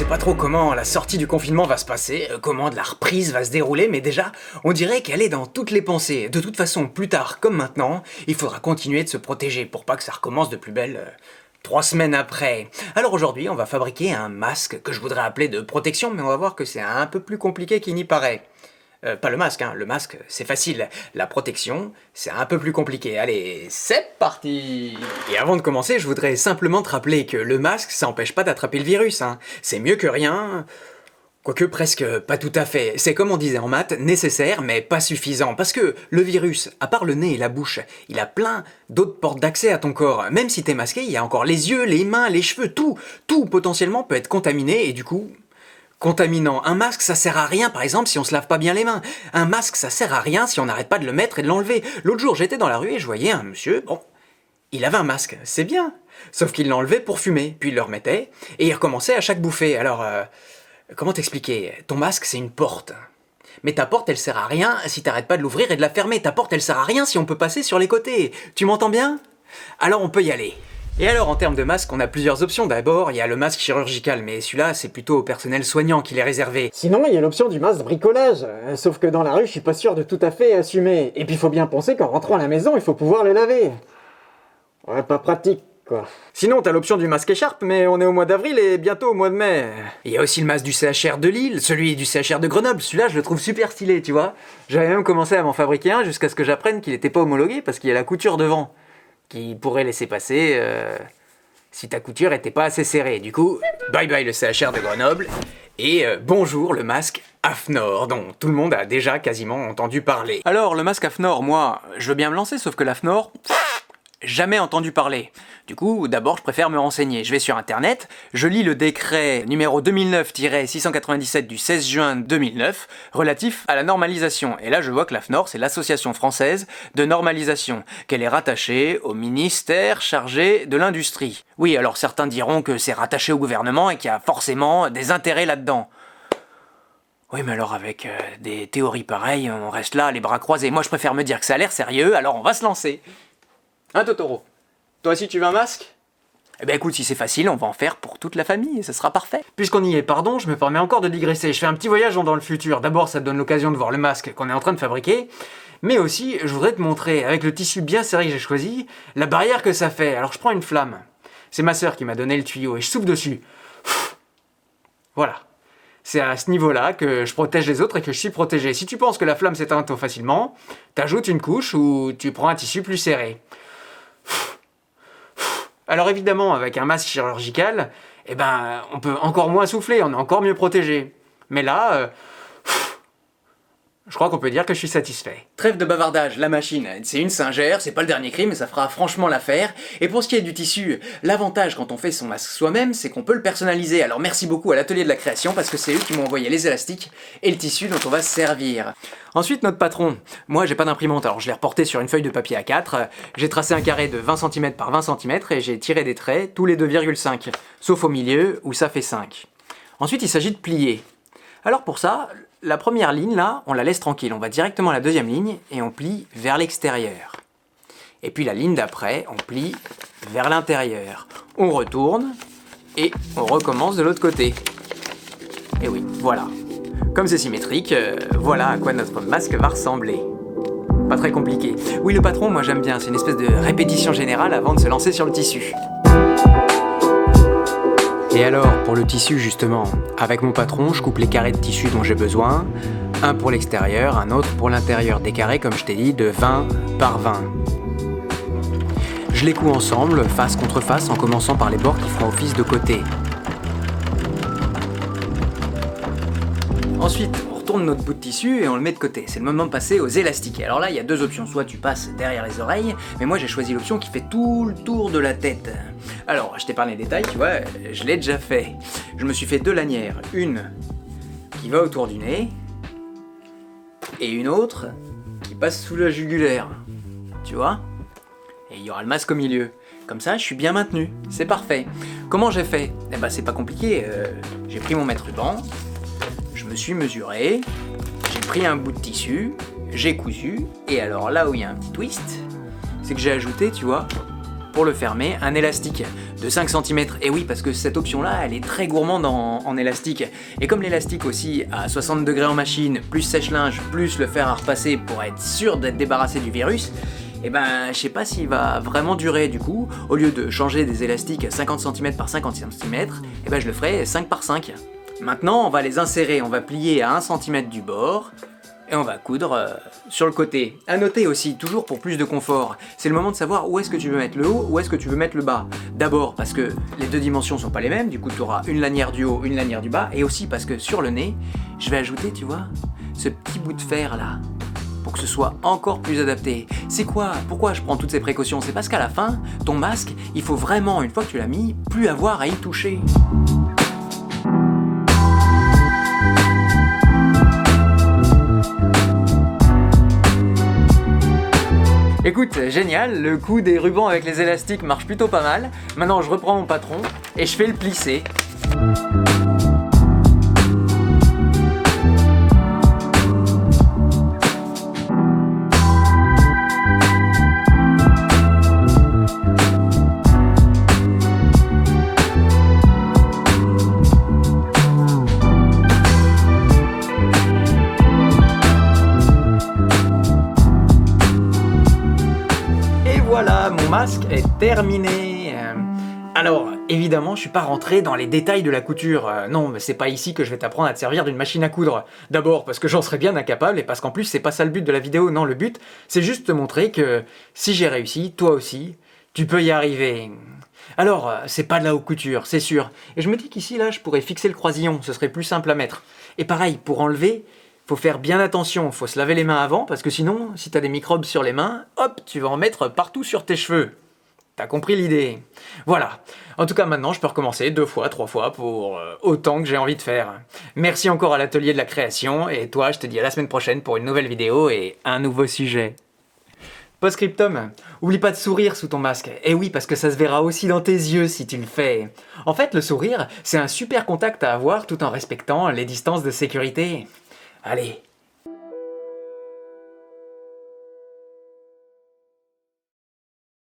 sais pas trop comment la sortie du confinement va se passer, comment la reprise va se dérouler, mais déjà, on dirait qu'elle est dans toutes les pensées. De toute façon, plus tard comme maintenant, il faudra continuer de se protéger pour pas que ça recommence de plus belle 3 semaines après. Alors aujourd'hui, on va fabriquer un masque que je voudrais appeler de protection, mais on va voir que c'est un peu plus compliqué qu'il n'y paraît. Pas le masque, hein. Le masque, c'est facile. La protection, c'est un peu plus compliqué. Allez, c'est parti! Et avant de commencer, je voudrais simplement te rappeler que le masque, ça empêche pas d'attraper le virus, hein. C'est mieux que rien. Quoique presque pas tout à fait. C'est comme on disait en maths, nécessaire mais pas suffisant. Parce que le virus, à part le nez et la bouche, il a plein d'autres portes d'accès à ton corps. Même si t'es masqué, il y a encore les yeux, les mains, les cheveux, tout potentiellement peut être contaminé et du coup... contaminant. Un masque, ça sert à rien, par exemple, si on se lave pas bien les mains. Un masque, ça sert à rien si on n'arrête pas de le mettre et de l'enlever. L'autre jour, j'étais dans la rue et je voyais un monsieur, bon, il avait un masque, c'est bien. Sauf qu'il l'enlevait pour fumer, puis il le remettait, et il recommençait à chaque bouffée. Alors, comment t'expliquer? Ton masque, c'est une porte. Mais ta porte, elle sert à rien si t'arrêtes pas de l'ouvrir et de la fermer. Ta porte, elle sert à rien si on peut passer sur les côtés. Tu m'entends bien? Alors on peut y aller. Et alors, en termes de masque, on a plusieurs options. D'abord, il y a le masque chirurgical, mais celui-là, c'est plutôt au personnel soignant qu'il est réservé. Sinon, il y a l'option du masque bricolage. Sauf que dans la rue, je suis pas sûr de tout à fait assumer. Et puis, il faut bien penser qu'en rentrant à la maison, il faut pouvoir le laver. Ouais, pas pratique, quoi. Sinon, t'as l'option du masque écharpe, mais on est au mois d'avril et bientôt au mois de mai. Il y a aussi le masque du CHR de Lille, celui du CHR de Grenoble. Celui-là, je le trouve super stylé, tu vois. J'avais même commencé à m'en fabriquer un jusqu'à ce que j'apprenne qu'il était pas homologué parce qu'il y a la couture devant, qui pourrait laisser passer... si ta couture était pas assez serrée. Du coup, bye bye le CHR de Grenoble, et bonjour le masque AFNOR, dont tout le monde a déjà quasiment entendu parler. Alors, le masque AFNOR, moi, je veux bien me lancer, sauf que l'AFNOR, jamais entendu parler. Du coup, d'abord, je préfère me renseigner. Je vais sur internet, je lis le décret numéro 2009-697 du 16 juin 2009 relatif à la normalisation. Et là, je vois que l'AFNOR, c'est l'Association française de normalisation, qu'elle est rattachée au ministère chargé de l'industrie. Oui, alors certains diront que c'est rattaché au gouvernement et qu'il y a forcément des intérêts là-dedans. Oui, mais alors avec des théories pareilles, on reste là, les bras croisés. Moi, je préfère me dire que ça a l'air sérieux, alors on va se lancer. Hein, Totoro? Toi aussi tu veux un masque? Eh ben écoute, si c'est facile, on va en faire pour toute la famille et ça sera parfait. Puisqu'on y est, pardon, je me permets encore de digresser. Je fais un petit voyage dans le futur. D'abord, ça te donne l'occasion de voir le masque qu'on est en train de fabriquer. Mais aussi, je voudrais te montrer, avec le tissu bien serré que j'ai choisi, la barrière que ça fait. Alors je prends une flamme. C'est ma sœur qui m'a donné le tuyau et je souffle dessus. Voilà. C'est à ce niveau-là que je protège les autres et que je suis protégé. Si tu penses que la flamme s'éteint trop facilement, t'ajoutes une couche ou tu prends un tissu plus serré. Alors évidemment, avec un masque chirurgical, eh ben, on peut encore moins souffler, on est encore mieux protégé. Mais là, je crois qu'on peut dire que je suis satisfait. Trêve de bavardage, la machine, c'est une singère, c'est pas le dernier cri, mais ça fera franchement l'affaire. Et pour ce qui est du tissu, l'avantage quand on fait son masque soi-même, c'est qu'on peut le personnaliser. Alors merci beaucoup à l'atelier de la création, parce que c'est eux qui m'ont envoyé les élastiques et le tissu dont on va se servir. Ensuite, notre patron. Moi, j'ai pas d'imprimante, alors je l'ai reporté sur une feuille de papier A4. J'ai tracé un carré de 20 cm par 20 cm et j'ai tiré des traits, tous les 2,5, sauf au milieu où ça fait 5. Ensuite, il s'agit de plier. Alors pour ça, la première ligne là, on la laisse tranquille. On va directement à la deuxième ligne et on plie vers l'extérieur. Et puis la ligne d'après, on plie vers l'intérieur. On retourne et on recommence de l'autre côté. Et oui, voilà. Comme c'est symétrique, voilà à quoi notre masque va ressembler. Pas très compliqué. Oui, le patron, moi j'aime bien, c'est une espèce de répétition générale avant de se lancer sur le tissu. Et alors, pour le tissu justement, avec mon patron, je coupe les carrés de tissu dont j'ai besoin, un pour l'extérieur, un autre pour l'intérieur, des carrés, comme je t'ai dit, de 20 par 20. Je les couds ensemble, face contre face, en commençant par les bords qui feront office de côté. Ensuite, on retourne notre bout de tissu et on le met de côté. C'est le moment de passer aux élastiques. Alors là, il y a deux options. Soit tu passes derrière les oreilles, mais moi j'ai choisi l'option qui fait tout le tour de la tête. Alors, je t'ai parlé des détails, tu vois, je l'ai déjà fait. Je me suis fait deux lanières. Une qui va autour du nez, et une autre qui passe sous la jugulaire. Tu vois? Et il y aura le masque au milieu. Comme ça, je suis bien maintenu. C'est parfait. Comment j'ai fait? Eh ben, c'est pas compliqué. J'ai pris mon mètre-ruban, je me suis mesuré, j'ai pris un bout de tissu, j'ai cousu, et alors là où il y a un petit twist, c'est que j'ai ajouté, tu vois, pour le fermer, un élastique de 5 cm. Et oui, parce que cette option-là, elle est très gourmande en élastique. Et comme l'élastique aussi à 60 degrés en machine, plus sèche-linge, plus le fer à repasser pour être sûr d'être débarrassé du virus, et ben je sais pas s'il va vraiment durer. Du coup, au lieu de changer des élastiques 50 cm par 50 cm, et ben je le ferai 5 par 5. Maintenant, on va les insérer, on va plier à 1 cm du bord, et on va coudre sur le côté. À noter aussi, toujours pour plus de confort, c'est le moment de savoir où est-ce que tu veux mettre le haut, où est-ce que tu veux mettre le bas. D'abord parce que les deux dimensions sont pas les mêmes, du coup tu auras une lanière du haut, une lanière du bas, et aussi parce que sur le nez, je vais ajouter, tu vois, ce petit bout de fer là, pour que ce soit encore plus adapté. C'est quoi? Pourquoi je prends toutes ces précautions? C'est parce qu'à la fin, ton masque, il faut vraiment, une fois que tu l'as mis, plus avoir à y toucher. Écoute, génial, le coup des rubans avec les élastiques marche plutôt pas mal. Maintenant je reprends mon patron et je fais le plisser. Voilà, mon masque est terminé. Alors, évidemment, je suis pas rentré dans les détails de la couture. Non, mais c'est pas ici que je vais t'apprendre à te servir d'une machine à coudre. D'abord, parce que j'en serais bien incapable, et parce qu'en plus, c'est pas ça le but de la vidéo. Non, le but, c'est juste te montrer que si j'ai réussi, toi aussi, tu peux y arriver. Alors, c'est pas de la haute couture, c'est sûr. Et je me dis qu'ici, là, je pourrais fixer le croisillon, ce serait plus simple à mettre. Et pareil, pour enlever, faut faire bien attention, faut se laver les mains avant, parce que sinon, si t'as des microbes sur les mains, hop, tu vas en mettre partout sur tes cheveux. T'as compris l'idée? Voilà. En tout cas, maintenant, je peux recommencer 2 fois, 3 fois pour autant que j'ai envie de faire. Merci encore à l'atelier de la création, et toi, je te dis à la semaine prochaine pour une nouvelle vidéo et un nouveau sujet. Post-scriptum, oublie pas de sourire sous ton masque. Eh oui, parce que ça se verra aussi dans tes yeux si tu le fais. En fait, le sourire, c'est un super contact à avoir tout en respectant les distances de sécurité. Allez,